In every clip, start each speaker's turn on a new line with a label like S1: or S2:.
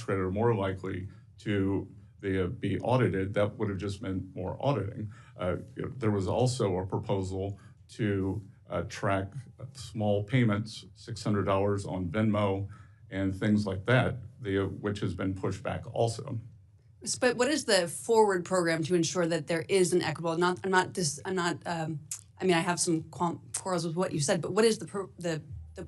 S1: credit are more likely to be audited, that would have just meant more auditing. There was also a proposal to track small payments, $600 on Venmo, and things like that, which has been pushed back also.
S2: But what is the forward program to ensure that there is an equitable? I have some quarrels with what you said, but what is the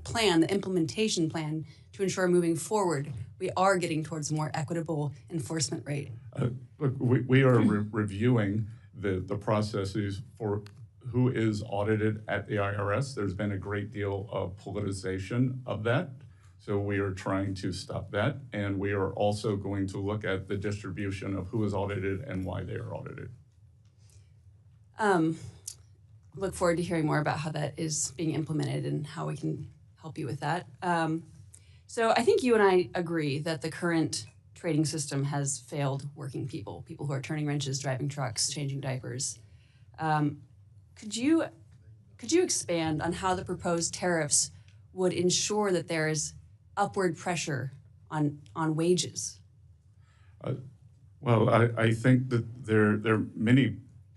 S2: plan, the implementation plan to ensure moving forward we are getting towards a more equitable enforcement rate?
S1: Look, we are reviewing the processes for who is audited at the IRS. There's been a great deal of politicization of that. So we are trying to stop that. And we are also going to look at the distribution of who is audited and why they are audited.
S2: Look forward to hearing more about how that is being implemented and how we can help you with that. So I think you and I agree that the current trading system has failed working people who are turning wrenches, driving trucks, changing diapers. Could you expand on how the proposed tariffs would ensure that there is upward pressure on wages?
S1: Well, I think that there are many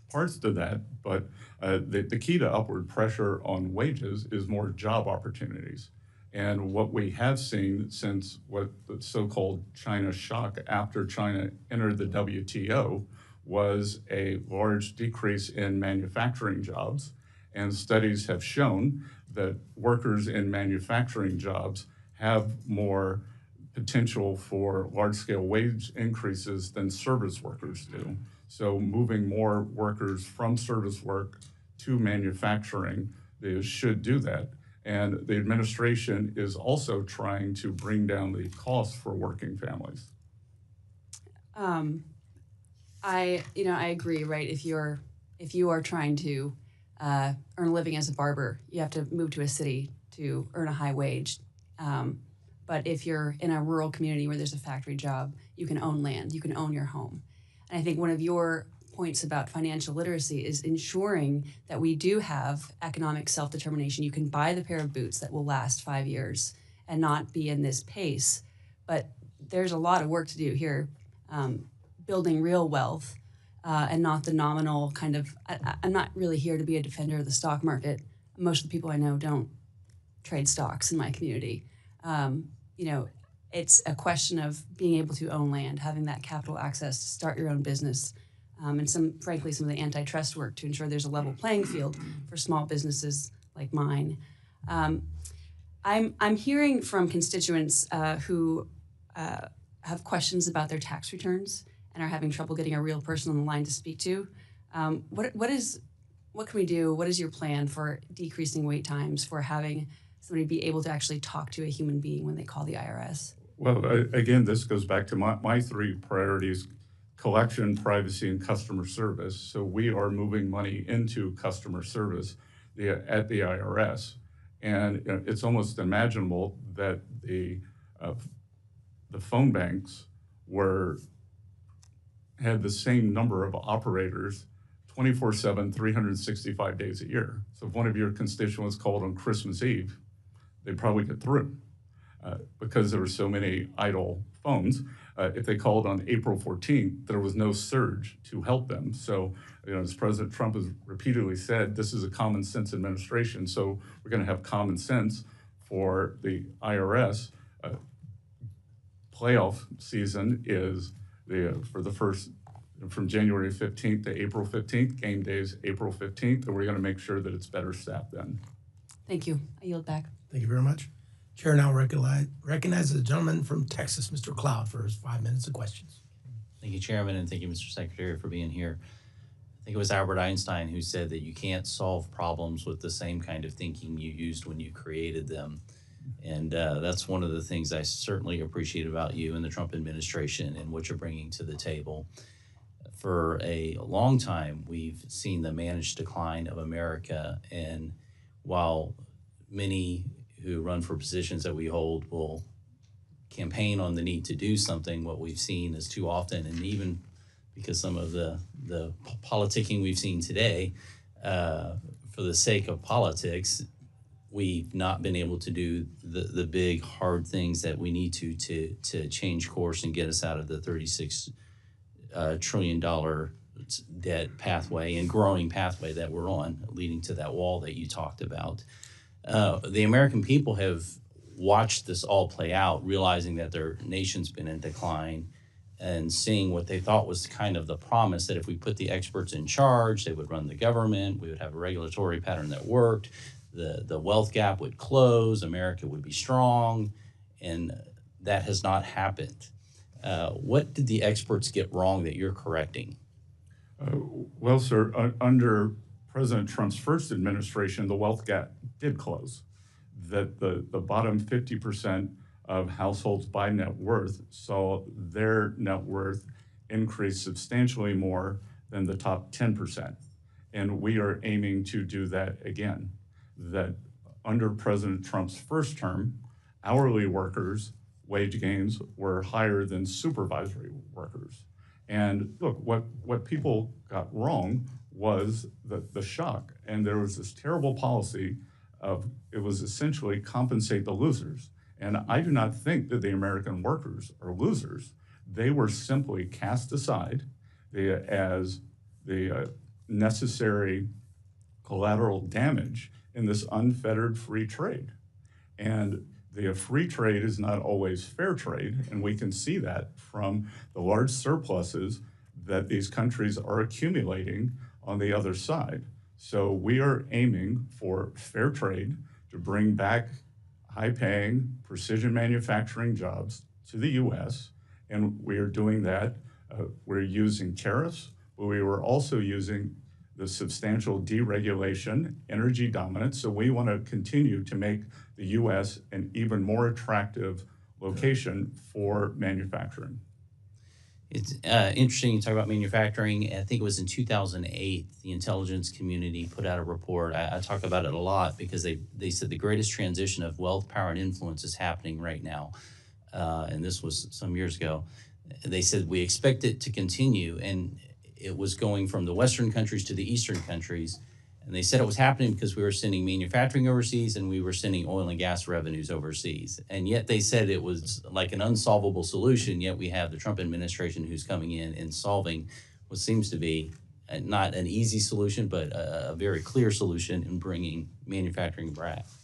S1: parts to that, but the key to upward pressure on wages is more job opportunities. And what we have seen since what the so-called China shock after China entered the WTO was a large decrease in manufacturing jobs. And studies have shown that workers in manufacturing jobs have more potential for large-scale wage increases than service workers do. So moving more workers from service work to manufacturing should do that. And the administration is also trying to bring down the cost for working families.
S2: I agree, right? If you are trying to earn a living as a barber, you have to move to a city to earn a high wage. But if you're in a rural community where there's a factory job, you can own land, you can own your home. And I think one of your points about financial literacy is ensuring that we do have economic self-determination. You can buy the pair of boots that will last 5 years and not be in this pace. But there's a lot of work to do here, building real wealth and not the nominal kind of, I'm not really here to be a defender of the stock market. Most of the people I know don't trade stocks in my community. It's a question of being able to own land, having that capital access to start your own business, and some of the antitrust work to ensure there's a level playing field for small businesses like mine. I'm hearing from constituents who have questions about their tax returns and are having trouble getting a real person on the line to speak to. What can we do? What is your plan for decreasing wait times, for having somebody be able to actually talk to a human being when they call the IRS?
S1: Well, again, this goes back to my three priorities: collection, privacy, and customer service. So we are moving money into customer service at the IRS. And it's almost imaginable that the phone banks had the same number of operators 24/7, 365 days a year. So if one of your constituents called on Christmas Eve, they'd probably get through because there were so many idle phones. If they called on April 14th, there was no surge to help them. So, as President Trump has repeatedly said, this is a common sense administration. So we're going to have common sense for the IRS. Playoff season is for the first, from January 15th to April 15th, game days April 15th, and we're going to make sure that it's better staffed then.
S2: Thank you. I yield back.
S3: Thank you very much. Chair now recognizes the gentleman from Texas, Mr. Cloud, for his 5 minutes of questions.
S4: Thank you, Chairman, and thank you, Mr. Secretary, for being here. I think it was Albert Einstein who said that you can't solve problems with the same kind of thinking you used when you created them. And that's one of the things I certainly appreciate about you and the Trump administration and what you're bringing to the table. For a long time, we've seen the managed decline of America, and while many who run for positions that we hold will campaign on the need to do something, what we've seen is too often, and even because some of the politicking we've seen today, for the sake of politics, we've not been able to do the big hard things that we need to change course and get us out of the $36 trillion debt pathway and growing pathway that we're on, leading to that wall that you talked about. The American people have watched this all play out, realizing that their nation's been in decline and seeing what they thought was kind of the promise that if we put the experts in charge, they would run the government, we would have a regulatory pattern that worked, the wealth gap would close, America would be strong, and that has not happened. What did the experts get wrong that you're correcting?
S1: Well, sir, under President Trump's first administration, the wealth gap did close. That the bottom 50% of households by net worth saw their net worth increase substantially more than the top 10%. And we are aiming to do that again. That under President Trump's first term, hourly workers' wage gains were higher than supervisory workers. And look, what people got wrong was the shock. And there was this terrible policy of, it was essentially compensate the losers. And I do not think that the American workers are losers. They were simply cast aside as the necessary collateral damage in this unfettered free trade. And the free trade is not always fair trade, and we can see that from the large surpluses that these countries are accumulating on the other side. So we are aiming for fair trade to bring back high-paying precision manufacturing jobs to the U.S., and we are doing that. We're using tariffs, but we were also using the substantial deregulation, energy dominance. So we want to continue to make the U.S. an even more attractive location for manufacturing.
S4: It's interesting you talk about manufacturing. I think it was in 2008, the intelligence community put out a report. I talk about it a lot because they said the greatest transition of wealth, power, and influence is happening right now. And this was some years ago. They said we expect it to continue, and it was going from the Western countries to the Eastern countries. And they said it was happening because we were sending manufacturing overseas and we were sending oil and gas revenues overseas. And yet they said it was like an unsolvable solution, yet we have the Trump administration who's coming in and solving what seems to be not an easy solution, but a very clear solution in bringing manufacturing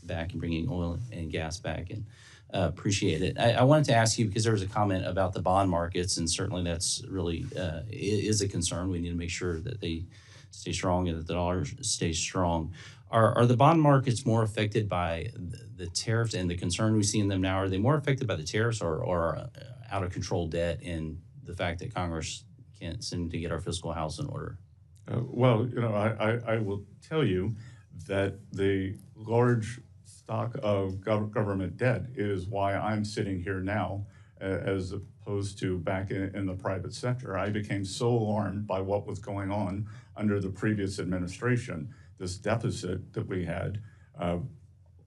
S4: back and bringing oil and gas back. And appreciate it. I wanted to ask you, because there was a comment about the bond markets, and certainly that's really is a concern. We need to make sure that they stay strong and that the dollar stays strong. Are the bond markets more affected by the tariffs and the concern we see in them now? Are they more affected by the tariffs or out of control debt and the fact that Congress can't seem to get our fiscal house in order?
S1: Well, I will tell you that the large stock of government debt is why I'm sitting here now, as opposed to back in the private sector. I became so alarmed by what was going on under the previous administration, this deficit that we had,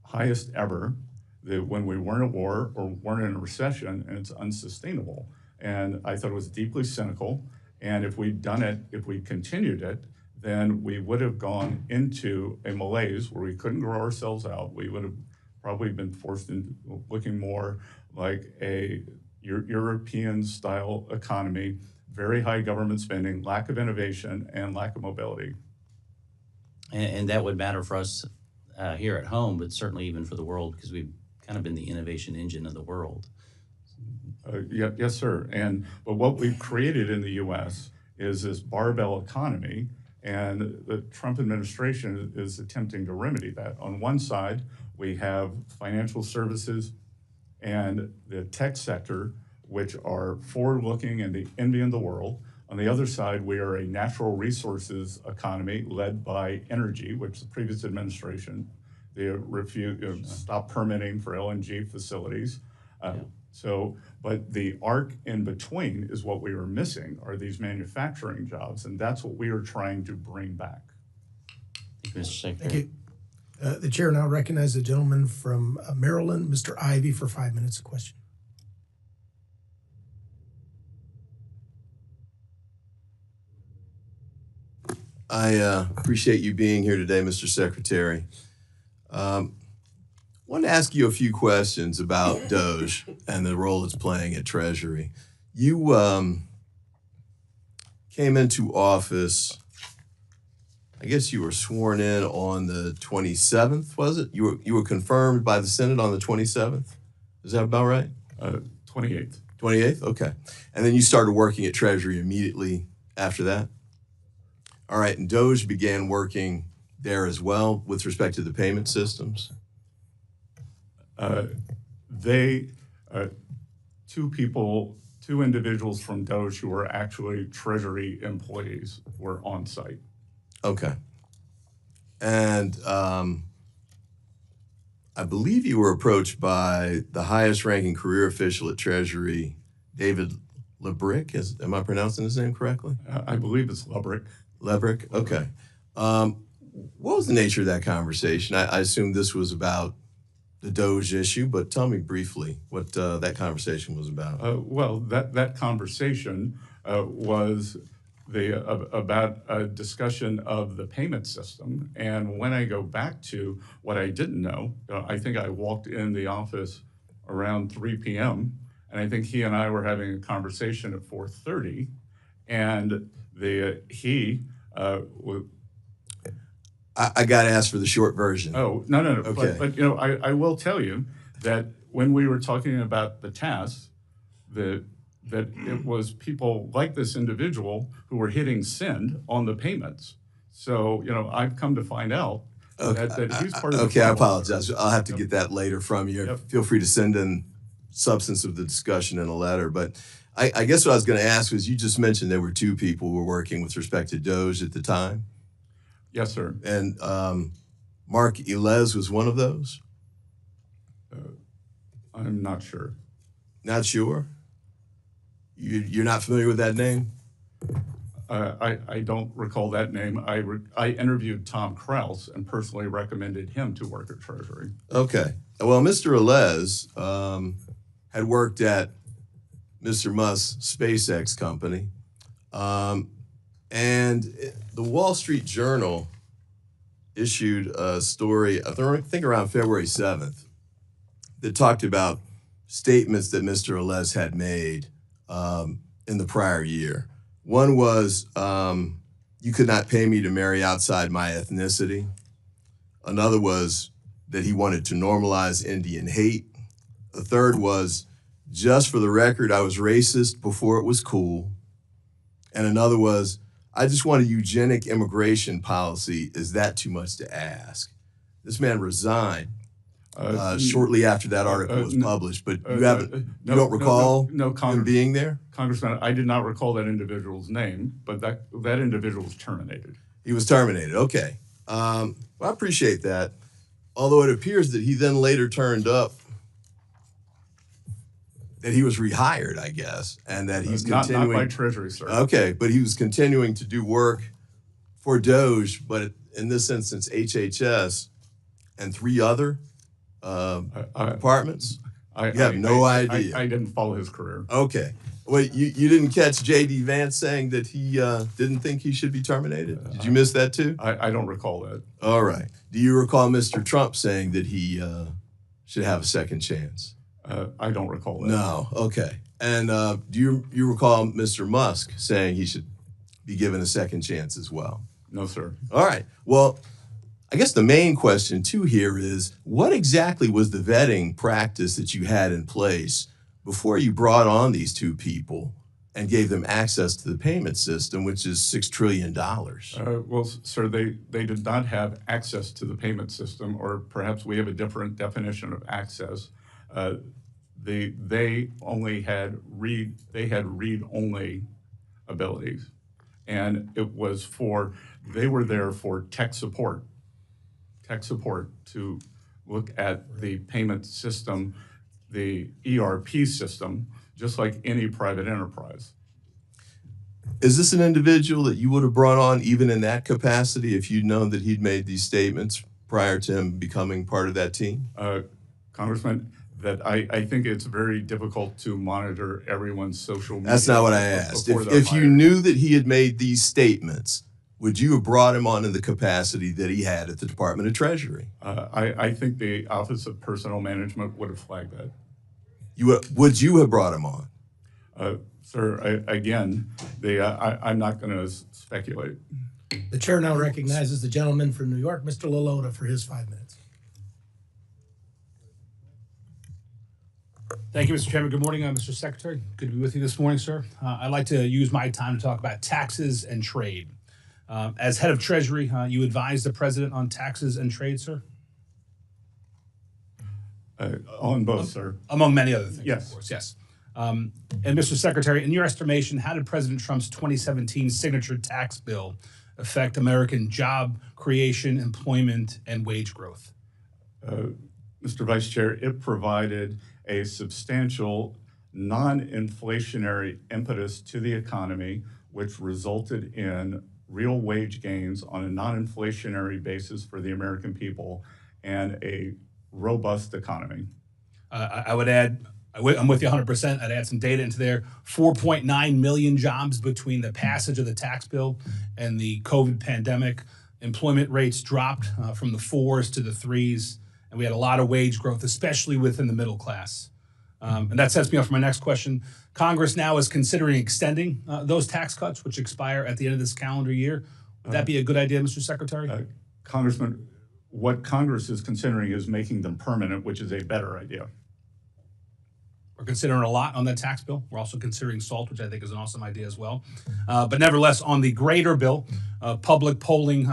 S1: highest ever, that when we weren't at war or weren't in a recession, and it's unsustainable. And I thought it was deeply cynical. And if we'd done it, if we continued it, then we would have gone into a malaise where we couldn't grow ourselves out. We would have probably been forced into looking more like a European-style economy, very high government spending, lack of innovation, and lack of mobility.
S4: And that would matter for us here at home, but certainly even for the world, because we've kind of been the innovation engine of the world.
S1: Yes, sir. But what we've created in the U.S. is this barbell economy, and the Trump administration is attempting to remedy that. On one side, we have financial services and the tech sector, which are forward-looking and the envy of the world. On the other side, we are a natural resources economy led by energy, which the previous administration, they stopped permitting for LNG facilities. But the arc in between is what we were missing, are these manufacturing jobs, and that's what we are trying to bring back.
S4: Thank you, Mr. Secretary.
S3: Thank you. The chair now recognizes the gentleman from Maryland, Mr. Ivey, for 5 minutes of question.
S5: I appreciate you being here today, Mr. Secretary. wanted to ask you a few questions about Doge and the role it's playing at Treasury. You came into office, I guess you were sworn in on the 27th, was it? You were confirmed by the Senate on the 27th? Is that about right?
S1: 28th.
S5: 28th? Okay. And then you started working at Treasury immediately after that? All right, and Doge began working there as well with respect to the payment systems?
S1: Two individuals from Doge who were actually Treasury employees were on site.
S5: Okay. And I believe you were approached by the highest ranking career official at Treasury, David Lebrick. Am I pronouncing his name correctly?
S1: I believe it's Lubrick.
S5: Lebrick? Okay. What was the nature of that conversation? I assume this was about the Doge issue, but tell me briefly what that conversation was about.
S1: Well, that conversation was about a discussion of the payment system. And when I go back to what I didn't know, I think I walked in the office around 3 p.m. and I think he and I were having a conversation at 4:30, and
S5: I got to ask for the short version.
S1: Oh, no.
S5: Okay.
S1: But I will tell you that when we were talking about the task, that it was people like this individual who were hitting send on the payments. So, I've come to find out that he's part of the
S5: Okay, I
S1: problem.
S5: apologize. I'll have to get that later from you.
S1: Yep.
S5: Feel free to send in substance of the discussion in a letter. But I guess what I was going to ask was, you just mentioned there were two people who were working with respect to Doge at the time.
S1: Yes, sir.
S5: And Mark Elez was one of those?
S1: I'm not sure.
S5: Not sure? You're not familiar with that name?
S1: I don't recall that name. I interviewed Tom Krause and personally recommended him to work at Treasury.
S5: Okay. Well, Mr. Elez had worked at Mr. Musk's SpaceX company. And the Wall Street Journal issued a story, I think around February 7th, that talked about statements that Mr. Elez had made in the prior year. One was, you could not pay me to marry outside my ethnicity. Another was that he wanted to normalize Indian hate. The third was, just for the record, I was racist before it was cool. And another was, I just want a eugenic immigration policy. Is that too much to ask? This man resigned shortly after that article was published, but you don't recall him being there?
S1: Congressman, I did not recall that individual's name, but that individual was terminated.
S5: He was terminated, okay. Well, I appreciate that. Although it appears that he then later turned up that he was rehired, I guess, and that he's continuing.
S1: Not by Treasury, sir.
S5: Okay, but he was continuing to do work for Doge, but in this instance, HHS and three other departments. You have no idea.
S1: I didn't follow his career.
S5: Okay. Wait, you didn't catch J.D. Vance saying that he didn't think he should be terminated? Did you miss that too?
S1: I don't recall that.
S5: All right. Do you recall Mr. Trump saying that he should have a second chance?
S1: I don't recall that.
S5: No. Okay. And do you recall Mr. Musk saying he should be given a second chance as well?
S1: No, sir.
S5: All right. Well, I guess the main question too here is, what exactly was the vetting practice that you had in place before you brought on these two people and gave them access to the payment system, which is $6 trillion?
S1: Well, sir, they did not have access to the payment system, or perhaps we have a different definition of access. They had read-only abilities, and they were there for tech support to look at the payment system, the ERP system, just like any private enterprise.
S5: Is this an individual that you would have brought on even in that capacity if you'd known that he'd made these statements prior to him becoming part of that team?
S1: Congressman, that I think it's very difficult to monitor everyone's social media.
S5: That's not what I asked. If you knew that he had made these statements would you have brought him on in the capacity that he had at the Department of Treasury?
S1: I think the Office of Personnel Management would have flagged that.
S5: Would you have brought him on?
S1: Sir, I'm not going to speculate.
S3: The chair now recognizes the gentleman from New York, Mr. Lalota, for his 5 minutes.
S6: Thank you, Mr. Chairman. Good morning, Mr. Secretary. Good to be with you this morning, sir. I'd like to use my time to talk about taxes and trade. As head of Treasury, you advise the president on taxes and trade, sir?
S1: On both, sir.
S6: Among many other things,
S1: Yes.
S6: of course, yes. And Mr. Secretary, in your estimation, how did President Trump's 2017 signature tax bill affect American job creation, employment, and wage growth?
S1: Mr. Vice Chair, it provided a substantial non-inflationary impetus to the economy, which resulted in real wage gains on a non-inflationary basis for the American people and a robust economy.
S6: I would add, I'm with you 100%. I'd add some data into there. 4.9 million jobs between the passage of the tax bill and the COVID pandemic. Employment rates dropped from the 4s to the 3s, and we had a lot of wage growth, especially within the middle class. And that sets me up for my next question. Congress now is considering extending those tax cuts, which expire at the end of this calendar year. Would that be a good idea, Mr. Secretary?
S1: Congressman, what Congress is considering is making them permanent, which is a better idea.
S6: We're considering a lot on that tax bill. We're also considering SALT, which I think is an awesome idea as well. But nevertheless, on the greater bill, public polling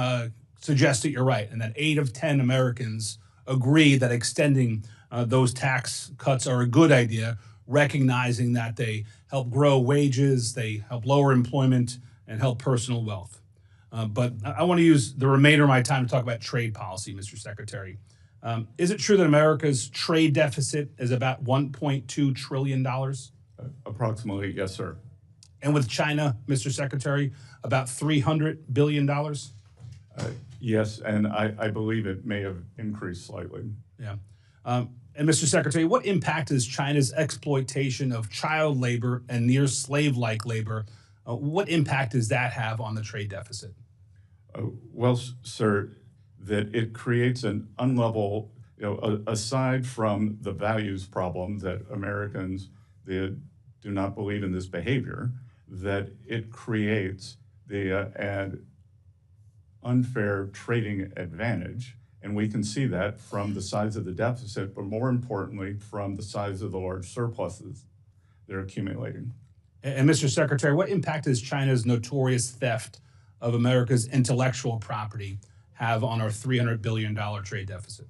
S6: suggests that you're right, and that 8 of 10 Americans agree that extending those tax cuts are a good idea, recognizing that they help grow wages, they help lower employment, and help personal wealth. But I want to use the remainder of my time to talk about trade policy, Mr. Secretary. Is it true that America's trade deficit is about $1.2 trillion?
S1: Approximately, yes, sir.
S6: And with China, Mr. Secretary, about $300 billion?
S1: Yes, and I believe it may have increased slightly.
S6: Yeah. And Mr. Secretary, what impact does China's exploitation of child labor and near slave-like labor, what impact does that have on the trade deficit?
S1: Well, sir, that it creates an unlevel, aside from the values problem that Americans do not believe in this behavior, that it creates an unfair trading advantage. And we can see that from the size of the deficit, but more importantly, from the size of the large surpluses they're accumulating.
S6: And Mr. Secretary, what impact does China's notorious theft of America's intellectual property have on our $300 billion trade deficit?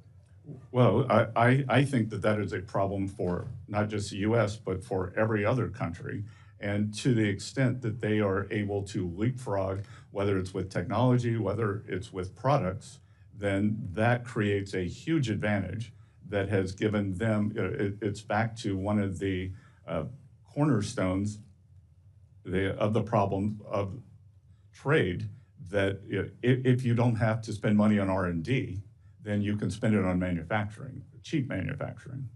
S1: Well, I think that is a problem for not just the U.S., but for every other country. And to the extent that they are able to leapfrog, whether it's with technology, whether it's with products, then that creates a huge advantage that has given them, it's back to one of the cornerstones of the problem of trade, that if you don't have to spend money on R&D, then you can spend it on manufacturing, cheap manufacturing.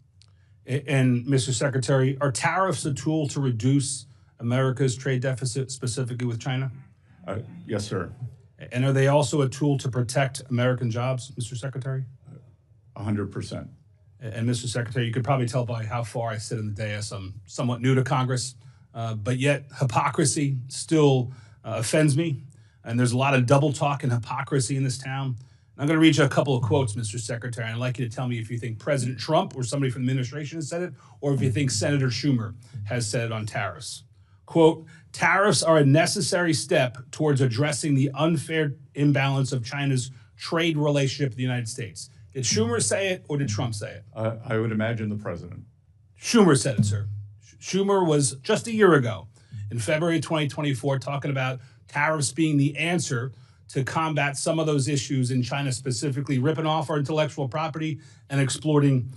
S6: And Mr. Secretary, are tariffs a tool to reduce America's trade deficit, specifically with China?
S1: Yes, sir.
S6: And are they also a tool to protect American jobs, Mr. Secretary?
S1: 100%.
S6: And Mr. Secretary, you could probably tell by how far I sit in the dais, I'm somewhat new to Congress, but yet hypocrisy still offends me. And there's a lot of double talk and hypocrisy in this town. I'm going to read you a couple of quotes, Mr. Secretary. I'd like you to tell me if you think President Trump or somebody from the administration has said it, or if you think Senator Schumer has said it on tariffs. Quote, tariffs are a necessary step towards addressing the unfair imbalance of China's trade relationship with the United States. Did Schumer say it or did Trump say it?
S1: I would imagine the president.
S6: Schumer said it, sir. Schumer was just a year ago, in February 2024, talking about tariffs being the answer to combat some of those issues in China, specifically ripping off our intellectual property and exploiting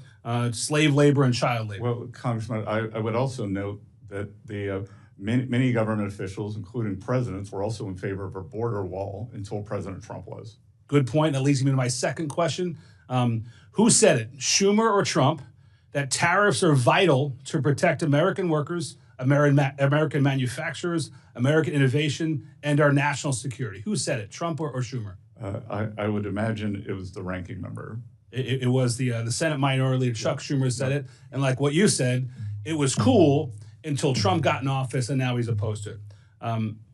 S6: slave labor and child labor.
S1: Well, Congressman, I would also note that the many government officials, including presidents, were also in favor of a border wall until President Trump was.
S6: Good point. That leads me to my second question. Who said it, Schumer or Trump, that tariffs are vital to protect American workers, American manufacturers, American innovation, and our national security. Who said it, Trump or Schumer?
S1: I would imagine it was the ranking member.
S6: It was the Senate Minority Leader, Chuck Schumer, said it. And like what you said, it was cool until Trump got in office, and now he's opposed to it.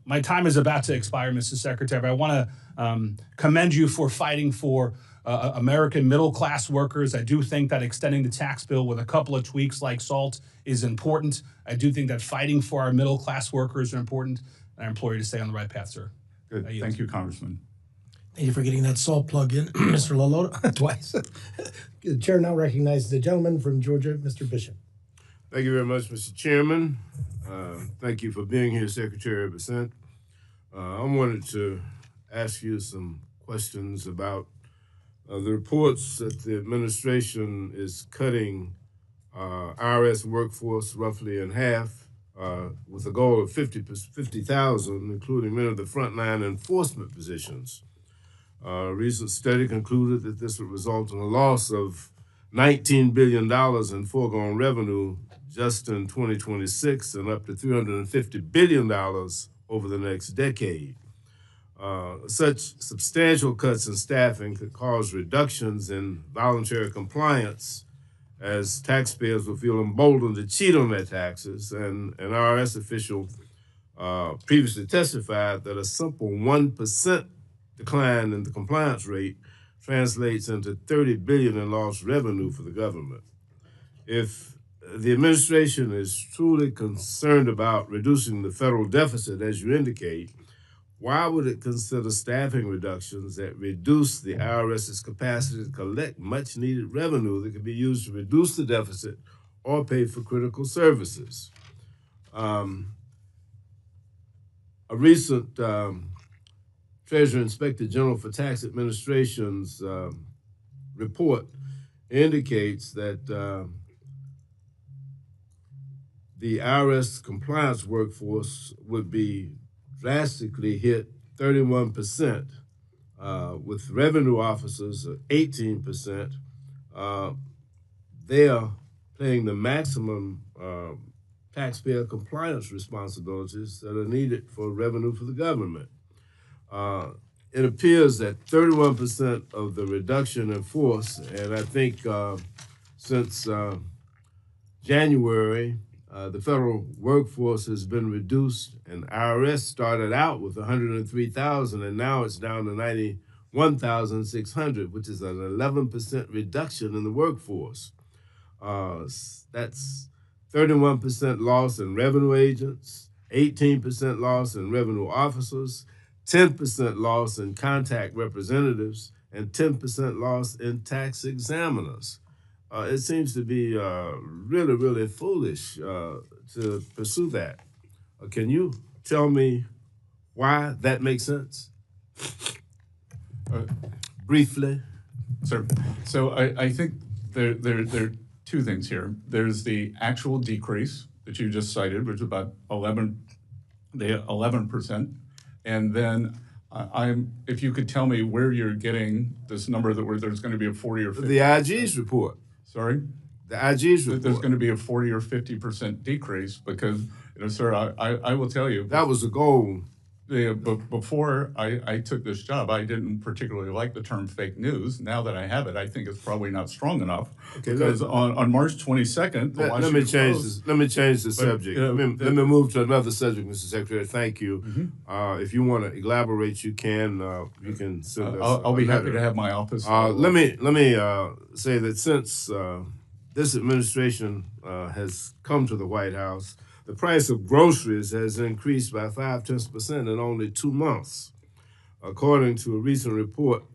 S6: My time is about to expire, Mr. Secretary, but I want to commend you for fighting for American middle-class workers. I do think that extending the tax bill with a couple of tweaks like SALT is important. I do think that fighting for our middle-class workers are important, and I implore you to stay on the right path, sir.
S1: Good. Thank you, Congressman.
S3: Thank you for getting that SALT plug in, Mr. Lalota, twice. The chair now recognizes the gentleman from Georgia, Mr. Bishop.
S7: Thank you very much, Mr. Chairman. Thank you for being here, Secretary Bessent. I wanted to ask you some questions about the reports that the administration is cutting IRS workforce roughly in half with a goal of 50,000, including many of the frontline enforcement positions. A recent study concluded that this would result in a loss of $19 billion in foregone revenue just in 2026 and up to $350 billion over the next decade. Such substantial cuts in staffing could cause reductions in voluntary compliance as taxpayers will feel emboldened to cheat on their taxes. And an IRS official previously testified that a simple 1% decline in the compliance rate translates into $30 billion in lost revenue for the government. If the administration is truly concerned about reducing the federal deficit, as you indicate, why would it consider staffing reductions that reduce the IRS's capacity to collect much-needed revenue that can be used to reduce the deficit or pay for critical services? A recent Treasury Inspector General for Tax Administration's report indicates that the IRS compliance workforce would be drastically hit 31%, with revenue officers 18%. They are paying the maximum taxpayer compliance responsibilities that are needed for revenue for the government. It appears that 31% of the reduction in force, and I think since January, the federal workforce has been reduced, and IRS started out with 103,000, and now it's down to 91,600, which is an 11% reduction in the workforce. That's 31% loss in revenue agents, 18% loss in revenue officers, 10% loss in contact representatives, and 10% loss in tax examiners. It seems to be really, really foolish to pursue that. Can you tell me why that makes sense? Briefly.
S1: Sir, so I think there are two things here. There's the actual decrease that you just cited, which is about 11%. And then if you could tell me where you're getting this number that there's going to be a 40 or 50.
S7: The IG's report.
S1: Sorry?
S7: The IG's report.
S1: There's going to be a 40 or 50% decrease because, sir, I will tell you.
S7: That was the goal.
S1: But before I took this job, I didn't particularly like the term fake news. Now that I have it, I think it's probably not strong enough. Okay, because on March 22nd,
S7: let me change the subject. Let me move to another subject, Mr. Secretary. Thank you. Mm-hmm. If you want to elaborate, you can. You can send us.
S1: I'll be happy to have my office.
S7: Let me say that since this administration has come to the White House, the price of groceries has increased by 0.5% in only 2 months. According to a recent report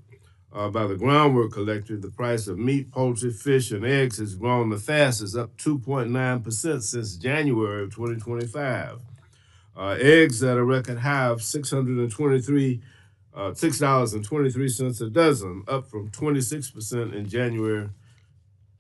S7: by the Groundwork Collective, the price of meat, poultry, fish, and eggs has grown the fastest, up 2.9% since January of 2025. Eggs at a record high of $6.23 a dozen, up from 26% in January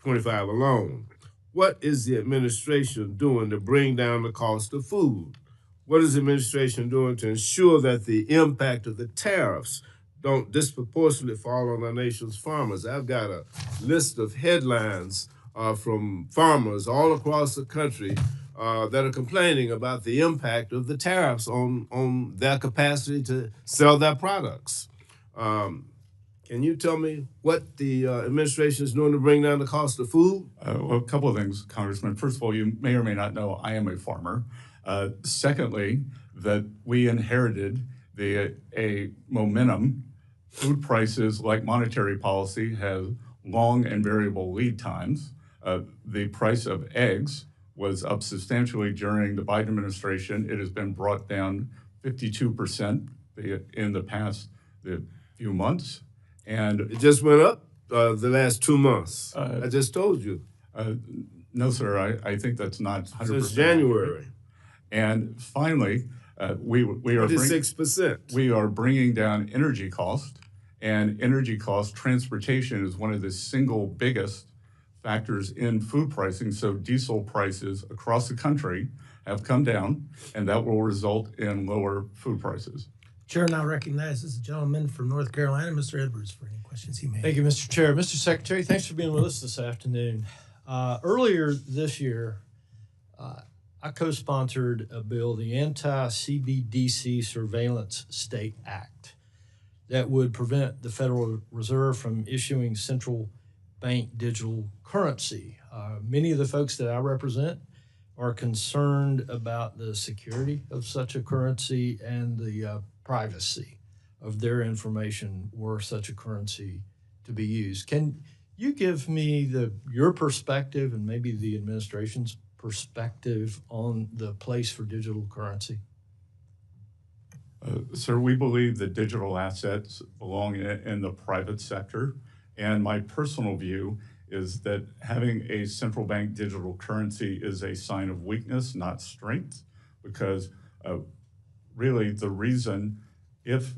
S7: 25 alone. What is the administration doing to bring down the cost of food? What is the administration doing to ensure that the impact of the tariffs don't disproportionately fall on our nation's farmers? I've got a list of headlines from farmers all across the country that are complaining about the impact of the tariffs on their capacity to sell their products. Can you tell me what the administration is doing to bring down the cost of food?
S1: Well, a couple of things, Congressman. First of all, you may or may not know I am a farmer. Secondly, that we inherited a momentum. Food prices, like monetary policy, have long and variable lead times. The price of eggs was up substantially during the Biden administration. It has been brought down 52% in the past few months. And
S7: It just went up the last 2 months. I just told you.
S1: no, sir, I think that's not 100%.
S7: Since January.
S1: And finally, we are
S7: 26%.
S1: we are bringing down energy cost, and energy cost, transportation is one of the single biggest factors in food pricing. So diesel prices across the country have come down, and that will result in lower food prices.
S3: Chair now recognizes the gentleman from North Carolina, Mr. Edwards, for any questions he may have.
S8: Thank you, Mr. Chair. Mr. Secretary, thanks for being with us this afternoon. Earlier this year, I co-sponsored a bill, the Anti-CBDC Surveillance State Act, that would prevent the Federal Reserve from issuing central bank digital currency. Many of the folks that I represent are concerned about the security of such a currency and the privacy of their information were such a currency to be used. Can you give me your perspective and maybe the administration's perspective on the place for digital currency?
S1: Sir, we believe that digital assets belong in the private sector. And my personal view is that having a central bank digital currency is a sign of weakness, not strength, because really the reason, if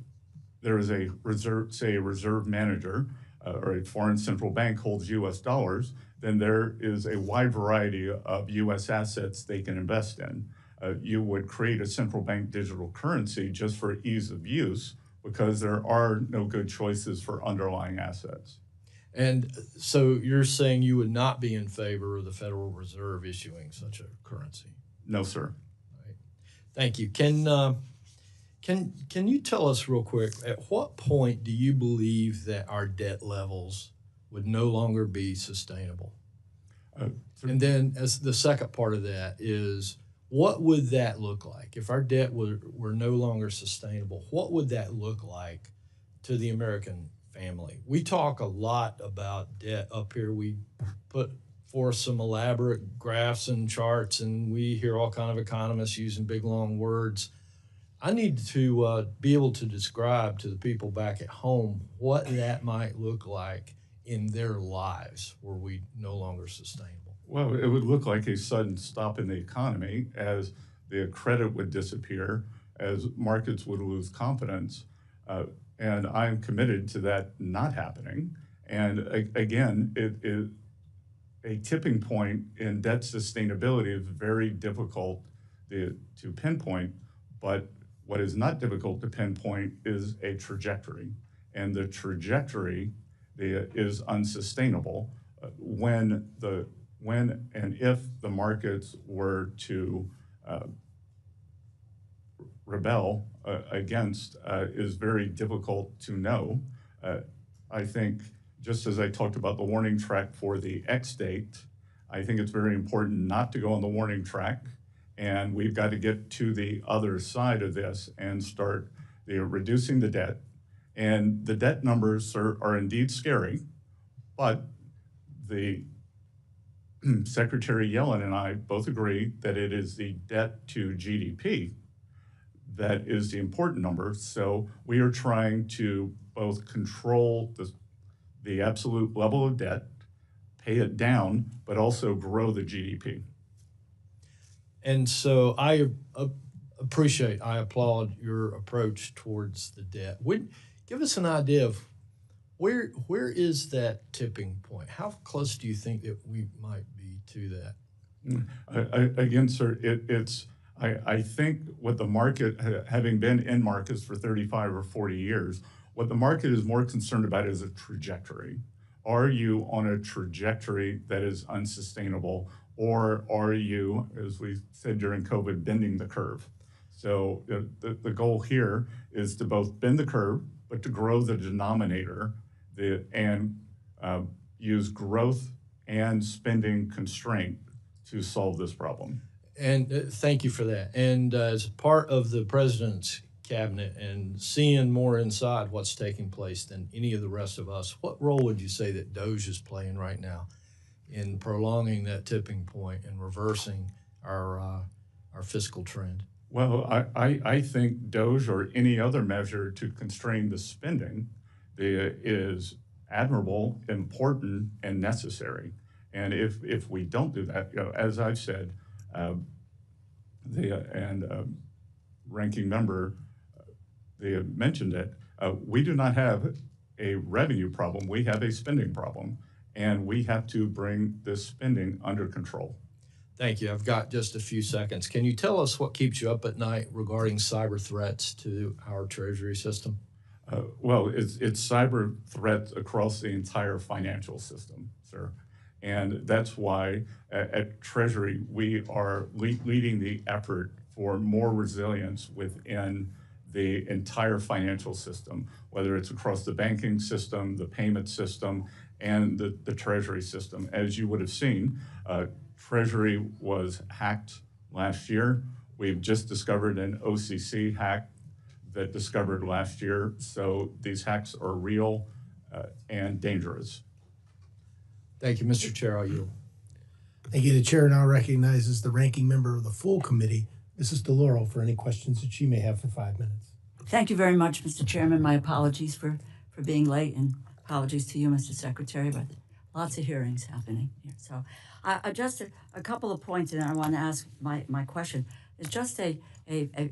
S1: there is a reserve, say a reserve manager or a foreign central bank holds US dollars, then there is a wide variety of US assets they can invest in. You would create a central bank digital currency just for ease of use because there are no good choices for underlying assets.
S8: And so you're saying you would not be in favor of the Federal Reserve issuing such a currency?
S1: No, sir.
S8: Right. Thank you. Can you tell us real quick, at what point do you believe that our debt levels would no longer be sustainable? And then as the second part of that is, what would that look like? If our debt were no longer sustainable, what would that look like to the American family? We talk a lot about debt up here. We put forth some elaborate graphs and charts, and we hear all kind of economists using big, long words. I need to be able to describe to the people back at home what that might look like in their lives were we no longer sustainable.
S1: Well, it would look like a sudden stop in the economy as the credit would disappear, as markets would lose confidence. And I'm committed to that not happening. And again, a tipping point in debt sustainability is very difficult to pinpoint, but what is not difficult to pinpoint is a trajectory. And the trajectory is unsustainable when and if the markets were to rebel against is very difficult to know. I think, just as I talked about the warning track for the X date, I think it's very important not to go on the warning track, and we've got to get to the other side of this and start reducing the debt. And the debt numbers are indeed scary, but the Secretary Yellen and I both agree that it is the debt to GDP that is the important number. So we are trying to both control the absolute level of debt, pay it down, but also grow the GDP.
S8: And so I applaud your approach towards the debt. Give us an idea of where is that tipping point? How close do you think that we might be to that?
S1: Again, sir, I think what the market, having been in markets for 35 or 40 years, what the market is more concerned about is a trajectory. Are you on a trajectory that is unsustainable, or are you, as we said during COVID, bending the curve? So the goal here is to both bend the curve, but to grow the denominator and use growth and spending constraint to solve this problem.
S8: And thank you for that. And as part of the president's cabinet and seeing more inside what's taking place than any of the rest of us, what role would you say that DOGE is playing right now in prolonging that tipping point and reversing our fiscal trend?
S1: Well, I think DOGE or any other measure to constrain the spending is admirable, important, and necessary. And if we don't do that, as I've said, ranking member, they have mentioned it, we do not have a revenue problem, we have a spending problem, and we have to bring this spending under control.
S8: Thank you. I've got just a few seconds. Can you tell us what keeps you up at night regarding cyber threats to our Treasury system?
S1: Well, it's cyber threats across the entire financial system, sir. And that's why at Treasury, we are leading the effort for more resilience within the entire financial system, whether it's across the banking system, the payment system, and the Treasury system. As you would have seen, Treasury was hacked last year. We've just discovered an OCC hack that discovered last year. So these hacks are real and dangerous.
S8: Thank you, Mr. Chair. I'll yield.
S3: Thank you. The chair now recognizes the ranking member of the full committee, Mrs. DeLauro, for any questions that she may have for 5 minutes.
S9: Thank you very much, Mr. Chairman. My apologies for being late, and apologies to you, Mr. Secretary, but lots of hearings happening here. So just a couple of points, and I want to ask my question. It's just a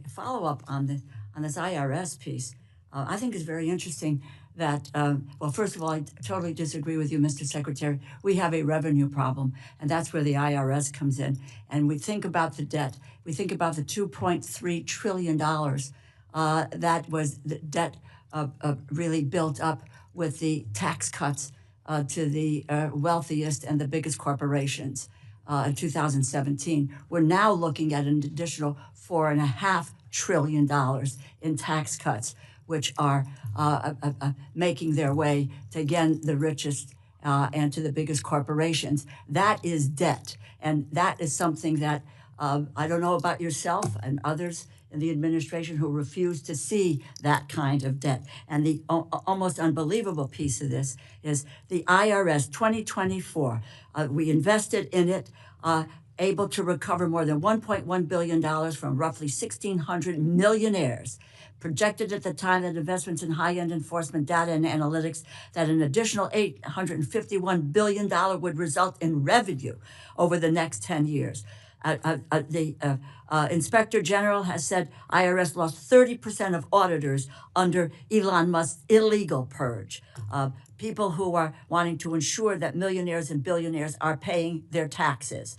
S9: follow-up on this IRS piece. I think it's very interesting that, well, first of all, I totally disagree with you, Mr. Secretary. We have a revenue problem, and that's where the IRS comes in. And we think about the debt. We think about the $2.3 trillion that was the debt really built up with the tax cuts to the wealthiest and the biggest corporations in 2017. We're now looking at an additional $4.5 trillion in tax cuts, which are making their way to, again, the richest and to the biggest corporations. That is debt. And that is something that I don't know about yourself and others in the administration who refuse to see that kind of debt. And the almost unbelievable piece of this is the IRS 2024. We invested in it, able to recover more than $1.1 billion from roughly 1,600 millionaires. Projected at the time that investments in high-end enforcement data and analytics that an additional $851 billion would result in revenue over the next 10 years. The Inspector General has said IRS lost 30% of auditors under Elon Musk's illegal purge. People who are wanting to ensure that millionaires and billionaires are paying their taxes.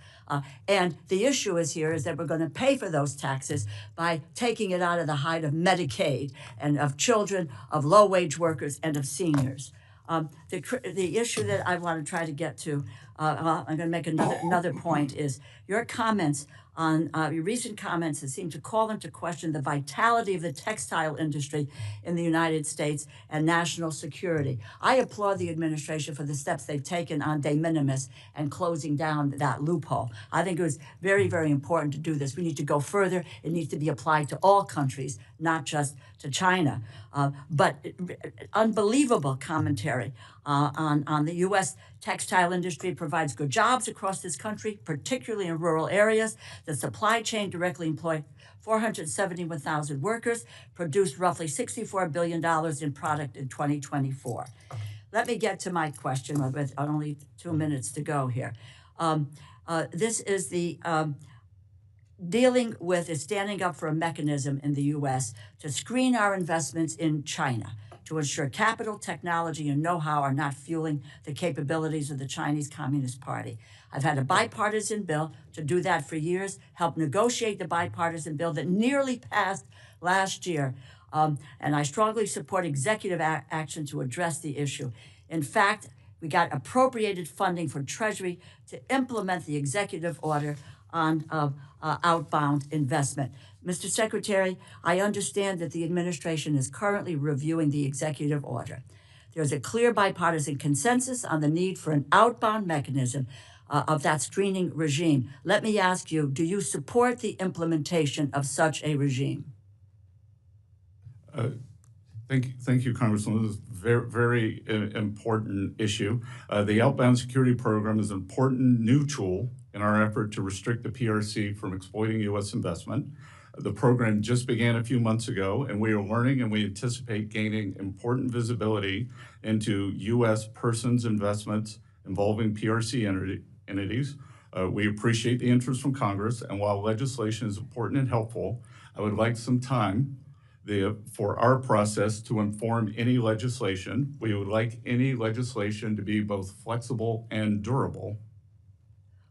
S9: And the issue is that we're going to pay for those taxes by taking it out of the hide of Medicaid and of children, of low-wage workers, and of seniors. The issue that I want to try to get to, I'm going to make another point, is your comments on your recent comments that seem to call into question the vitality of the textile industry in the United States and national security. I applaud the administration for the steps they've taken on de minimis and closing down that loophole. I think it was very, very important to do this. We need to go further. It needs to be applied to all countries, not just to China. But unbelievable commentary on the U.S. textile industry. Provides good jobs across this country, particularly in rural areas. The supply chain directly employed 471,000 workers, produced roughly $64 billion in product in 2024. Let me get to my question with only 2 minutes to go here. This is the dealing with is standing up for a mechanism in the U.S. to screen our investments in China, to ensure capital, technology, and know-how are not fueling the capabilities of the Chinese Communist Party. I've had a bipartisan bill to do that for years, helped negotiate the bipartisan bill that nearly passed last year, and I strongly support executive action to address the issue. In fact, we got appropriated funding for Treasury to implement the executive order on outbound investment. Mr. Secretary, I understand that the administration is currently reviewing the executive order. There's a clear bipartisan consensus on the need for an outbound mechanism of that screening regime. Let me ask you, do you support the implementation of such a regime?
S1: Thank you, Congresswoman. This is a very important issue. The outbound security program is an important new tool in our effort to restrict the PRC from exploiting U.S. investment. The program just began a few months ago, and we are learning and we anticipate gaining important visibility into U.S. persons' investments involving PRC entities. We appreciate the interest from Congress, and while legislation is important and helpful, I would like some time for our process to inform any legislation. We would like any legislation to be both flexible and durable.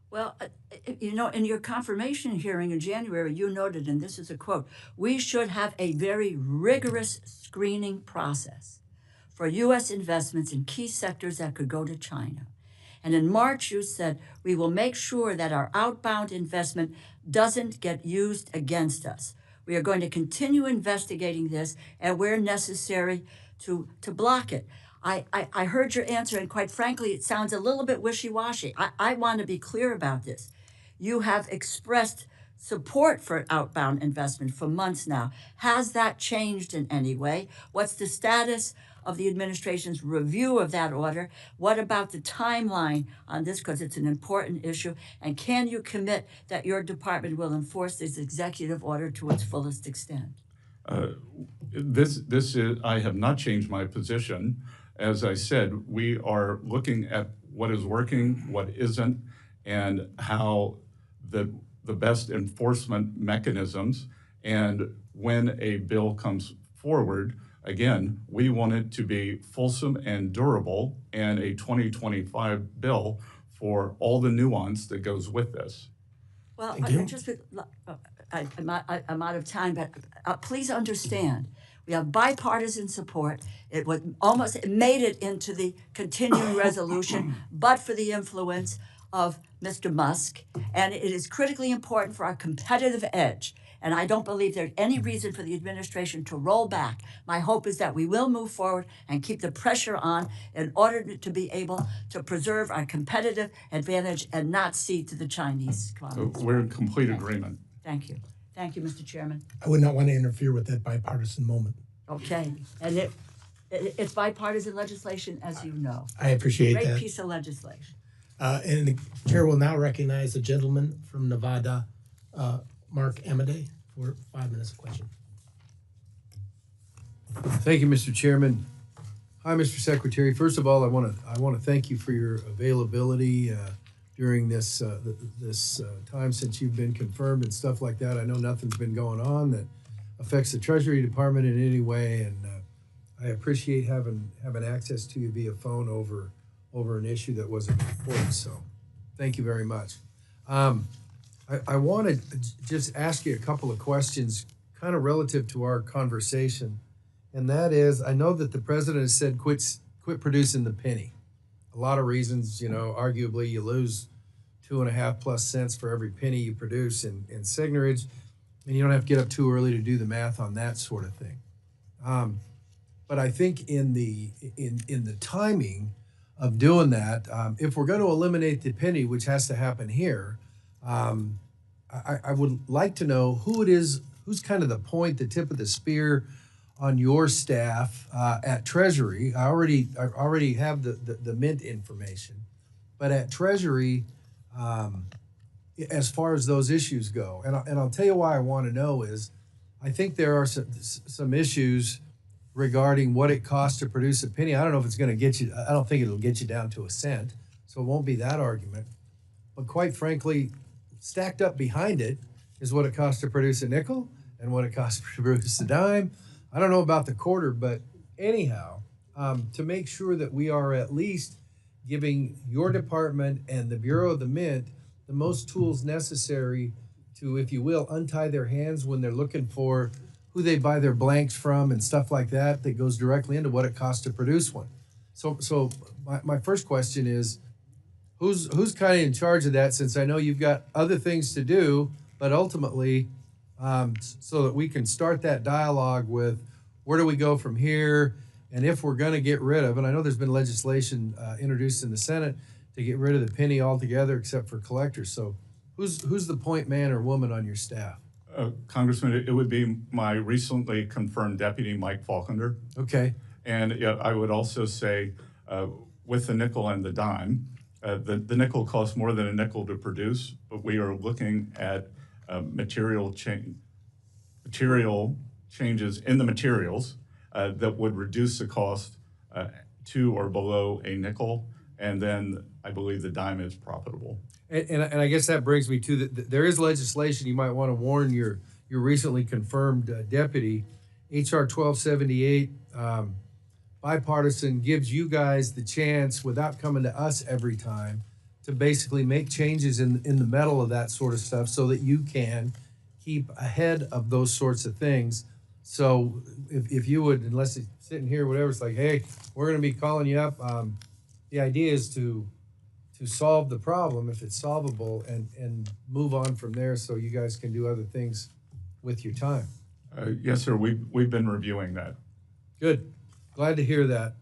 S9: Well, you know, in your confirmation hearing in January, you noted, and this is a quote, "We should have a very rigorous screening process for U.S. investments in key sectors that could go to China." And in March, you said, "We will make sure that our outbound investment doesn't get used against us. We are going to continue investigating this and where necessary to block it." I heard your answer, and quite frankly, it sounds a little bit wishy-washy. I want to be clear about this. You have expressed support for outbound investment for months now. Has that changed in any way? What's the status of the administration's review of that order? What about the timeline on this, because it's an important issue? And can you commit that your department will enforce this executive order to its fullest extent?
S1: I have not changed my position. As I said, we are looking at what is working, what isn't, and how the best enforcement mechanisms. And when a bill comes forward, again, we want it to be fulsome and durable, and a 2025 bill for all the nuance that goes with this.
S9: Well, I'm out of time, but please understand, we have bipartisan support. It made it into the continuing resolution, but for the influence of Mr. Musk, and it is critically important for our competitive edge. And I don't believe there's any reason for the administration to roll back. My hope is that we will move forward and keep the pressure on in order to be able to preserve our competitive advantage and not cede to the Chinese economy.
S1: We're in complete agreement.
S9: Thank you. Thank you, Mr. Chairman.
S3: I would not want to interfere with that bipartisan moment.
S9: Okay. And it's bipartisan legislation, as you know.
S3: I appreciate that.
S9: Great piece of legislation.
S3: And the chair will now recognize the gentleman from Nevada, Mark Amade, for 5 minutes of question.
S8: Thank you, Mr. Chairman. Hi, Mr. Secretary. First of all, I want to thank you for your availability during this time since you've been confirmed and stuff like that. I know nothing's been going on that affects the Treasury Department in any way, and I appreciate having access to you via phone over an issue that wasn't important. So, thank you very much. I want to just ask you a couple of questions, kind of relative to our conversation, and that is, I know that the president has said quit producing the penny. A lot of reasons, you know, arguably you lose 2.5+ cents for every penny you produce in signerage, and you don't have to get up too early to do the math on that sort of thing. But I think in the timing of doing that, if we're going to eliminate the penny, which has to happen here, I would like to know who it is, who's kind of the tip of the spear on your staff at Treasury. I already have the Mint information, but at Treasury, as far as those issues go, and I'll tell you why I want to know is, I think there are some issues regarding what it costs to produce a penny. I don't know if it's going to get you. I don't think it'll get you down to a cent, so it won't be that argument. But quite frankly, stacked up behind it is what it costs to produce a nickel and what it costs to produce a dime. I don't know about the quarter, but anyhow, to make sure that we are at least giving your department and the Bureau of the Mint the most tools necessary to, if you will, untie their hands when they're looking for who they buy their blanks from and stuff like that, that goes directly into what it costs to produce one. So my first question is, who's kind of in charge of that? Since I know you've got other things to do, but ultimately, so that we can start that dialogue with where do we go from here, and if we're going to get rid of, and I know there's been legislation introduced in the Senate to get rid of the penny altogether, except for collectors. So who's the point man or woman on your staff?
S1: Congressman, it would be my recently confirmed deputy, Mike Faulkner.
S8: Okay.
S1: And I would also say, with the nickel and the dime, the nickel costs more than a nickel to produce, but we are looking at material changes in the materials that would reduce the cost to or below a nickel, and then I believe the dime is profitable.
S8: And I guess that brings me to there is legislation you might want to warn your recently confirmed deputy. H.R. 1278, bipartisan, gives you guys the chance, without coming to us every time, to basically make changes in the metal of that sort of stuff so that you can keep ahead of those sorts of things. So if you would, unless it's sitting here, whatever, it's like, hey, we're going to be calling you up. The idea is to solve the problem if it's solvable and move on from there so you guys can do other things with your time.
S1: Yes, sir. We've been reviewing that.
S8: Good. Glad to hear that.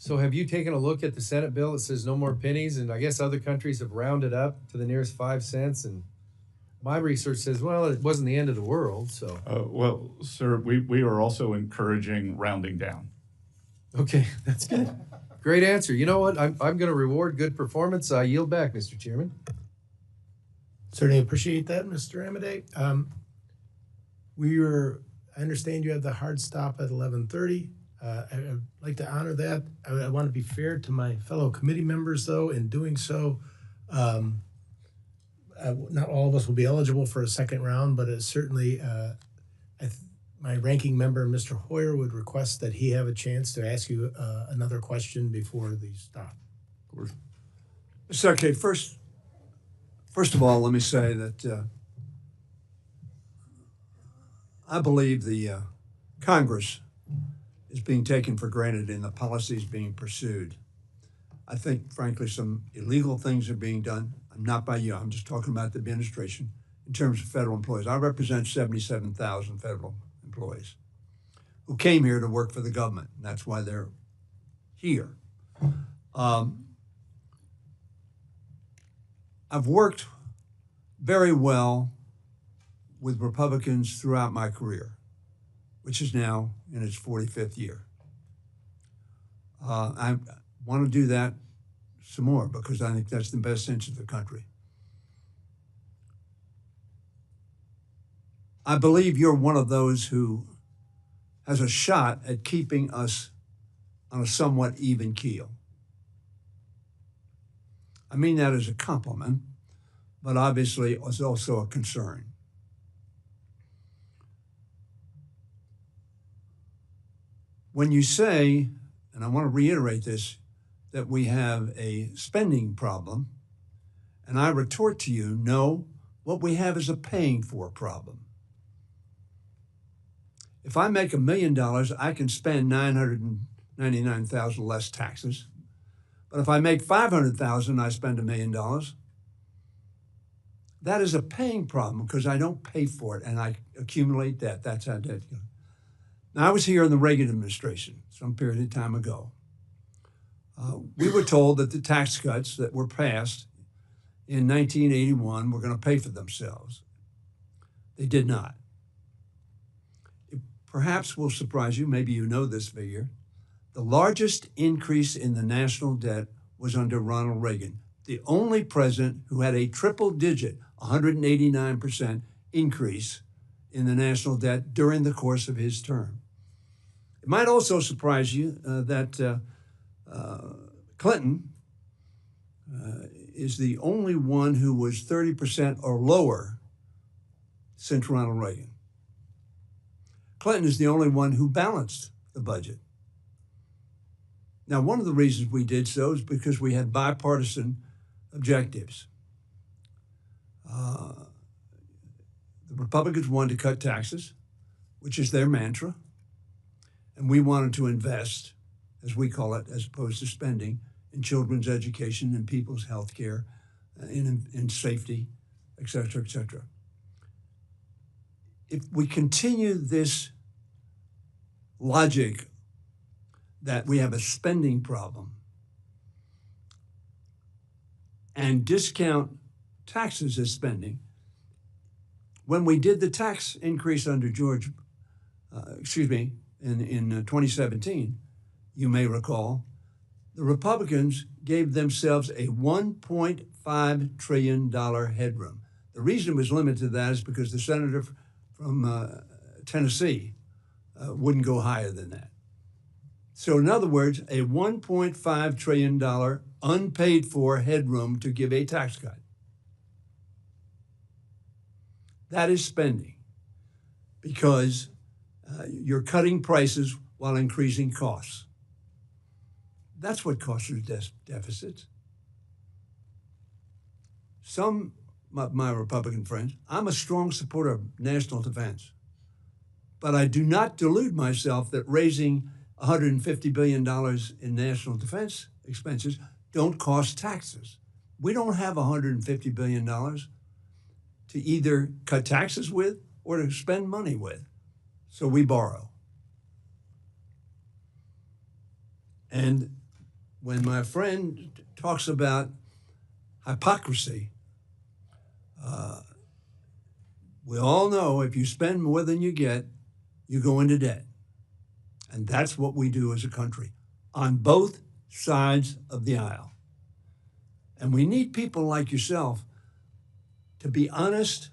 S8: So have you taken a look at the Senate bill that says no more pennies? And I guess other countries have rounded up to the nearest 5 cents. And my research says, well, it wasn't the end of the world. So
S1: Well, sir, we are also encouraging rounding down.
S8: okay, that's good. Great answer. You know what? I'm going to reward good performance. I yield back, Mr. Chairman.
S3: Certainly appreciate that, Mr. Amade. I understand you have the hard stop at 11:30. I'd like to honor that. I want to be fair to my fellow committee members, though. In doing so, not all of us will be eligible for a second round, but certainly my ranking member, Mr. Hoyer, would request that he have a chance to ask you another question before the stop.
S10: Mr. Secretary, first of all, let me say that I believe the Congress is being taken for granted in the policies being pursued. I think, frankly, some illegal things are being done. Not by you. I'm just talking about the administration in terms of federal employees. I represent 77,000 federal employees who came here to work for the government, and that's why they're here. I've worked very well with Republicans throughout my career, which is now in its 45th year. I want to do that some more because I think that's the best interest of the country. I believe you're one of those who has a shot at keeping us on a somewhat even keel. I mean that as a compliment, but obviously it's also a concern. When you say, and I want to reiterate this, that we have a spending problem, and I retort to you, no, what we have is a paying for problem. If I make $1 million, I can spend $999,000 less taxes. But if I make $500,000, I spend $1 million. That is a paying problem because I don't pay for it and I accumulate debt. That's how debt goes. Now, I was here in the Reagan administration some period of time ago. We were told that the tax cuts that were passed in 1981 were going to pay for themselves. They did not. It perhaps will surprise you, maybe you know this figure. The largest increase in the national debt was under Ronald Reagan, the only president who had a triple-digit, 189% increase in the national debt during the course of his term. It might also surprise you that Clinton is the only one who was 30% or lower since Ronald Reagan. Clinton is the only one who balanced the budget. Now, one of the reasons we did so is because we had bipartisan objectives. The Republicans wanted to cut taxes. which is their mantra. And we wanted to invest, as we call it, as opposed to spending, in children's education and people's health care, in safety, et cetera, et cetera. If we continue this logic that we have a spending problem and discount taxes as spending, when we did the tax increase under in 2017, you may recall, the Republicans gave themselves a $1.5 trillion headroom. The reason it was limited to that is because the senator from Tennessee wouldn't go higher than that. So in other words, a $1.5 trillion unpaid for headroom to give a tax cut. That is spending, because you're cutting prices while increasing costs. That's what causes deficits. Some of my Republican friends, I'm a strong supporter of national defense, but I do not delude myself that raising $150 billion in national defense expenses don't cost taxes. We don't have $150 billion to either cut taxes with or to spend money with. So we borrow. And when my friend talks about hypocrisy, we all know if you spend more than you get, you go into debt. And that's what we do as a country on both sides of the aisle. And we need people like yourself to be honest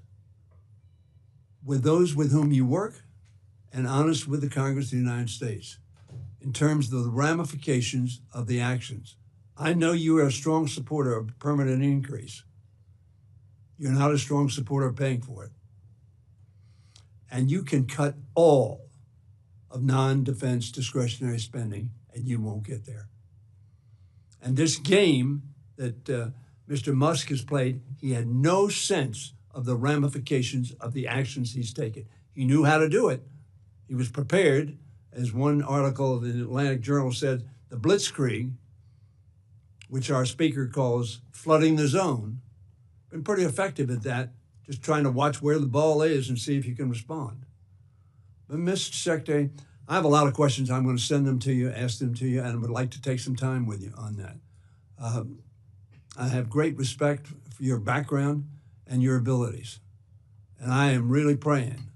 S10: with those with whom you work and honest with the Congress of the United States in terms of the ramifications of the actions. I know you are a strong supporter of permanent increase. You're not a strong supporter of paying for it. And you can cut all of non-defense discretionary spending and you won't get there. And this game that Mr. Musk has played, he had no sense of the ramifications of the actions he's taken. He knew how to do it. He was prepared. As one article in the Atlantic Journal said, the blitzkrieg, which our speaker calls flooding the zone, been pretty effective at that, just trying to watch where the ball is and see if you can respond. But Mr. Secretary, I have a lot of questions. I'm going to send them to you, ask them to you, and I would like to take some time with you on that. I have great respect for your background and your abilities. And I am really praying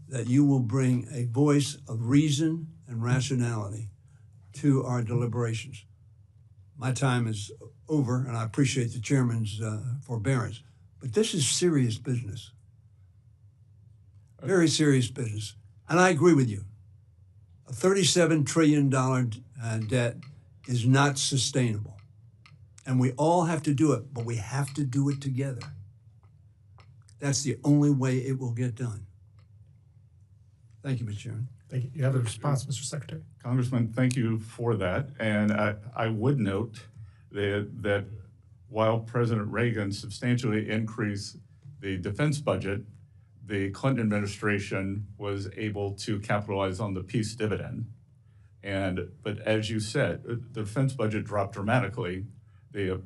S10: that you will bring a voice of reason and rationality to our deliberations. My time is over, and I appreciate the chairman's forbearance. But this is serious business. Very serious business. And I agree with you. A $37 trillion debt is not sustainable. And we all have to do it, but we have to do it together. That's the only way it will get done. Thank you, Mr. Chairman.
S3: Thank you. You have a response, Mr. Secretary?
S1: Congressman, thank you for that. And I would note that while President Reagan substantially increased the defense budget, the Clinton administration was able to capitalize on the peace dividend. But as you said, the defense budget dropped dramatically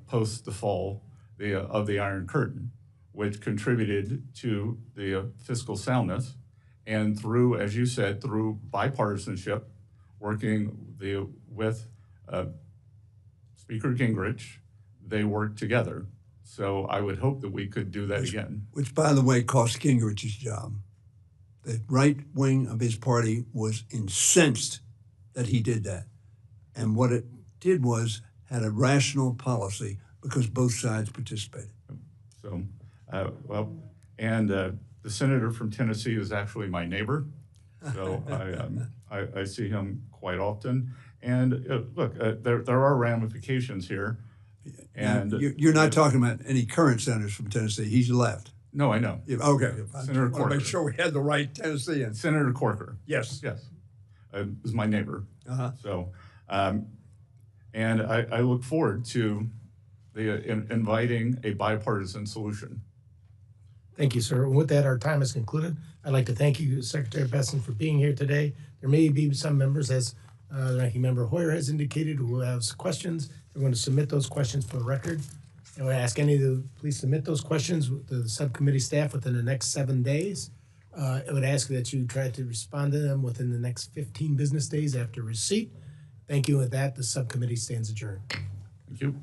S1: post the fall of the Iron Curtain, which contributed to the fiscal soundness. And through, as you said, through bipartisanship, working with Speaker Gingrich, they worked together. So I would hope that we could do that again.
S10: Which, by the way, cost Gingrich's job. The right wing of his party was incensed that he did that. And what it did was had a rational policy because both sides participated.
S1: So, the senator from Tennessee is actually my neighbor. So I see him quite often. And look, there are ramifications here. And
S10: you're not talking about any current senators from Tennessee. He's left.
S1: No, I know.
S10: Yeah, okay.
S1: Senator
S10: I want to
S1: Corker.
S10: make sure we had the right Tennessean.
S1: Senator Corker.
S10: Yes.
S1: Yes. Is my neighbor.
S10: Uh-huh.
S1: So, and I look forward to inviting a bipartisan solution.
S3: Thank you, sir. And with that, our time is concluded. I'd like to thank you, Secretary Bessent, for being here today. There may be some members, as the Ranking Member Hoyer has indicated, who have questions. They're going to submit those questions for the record. And we ask any of the, please submit those questions to the subcommittee staff within the next 7 days. I would ask that you try to respond to them within the next 15 business days after receipt. Thank you. With that, the subcommittee stands adjourned.
S1: Thank you.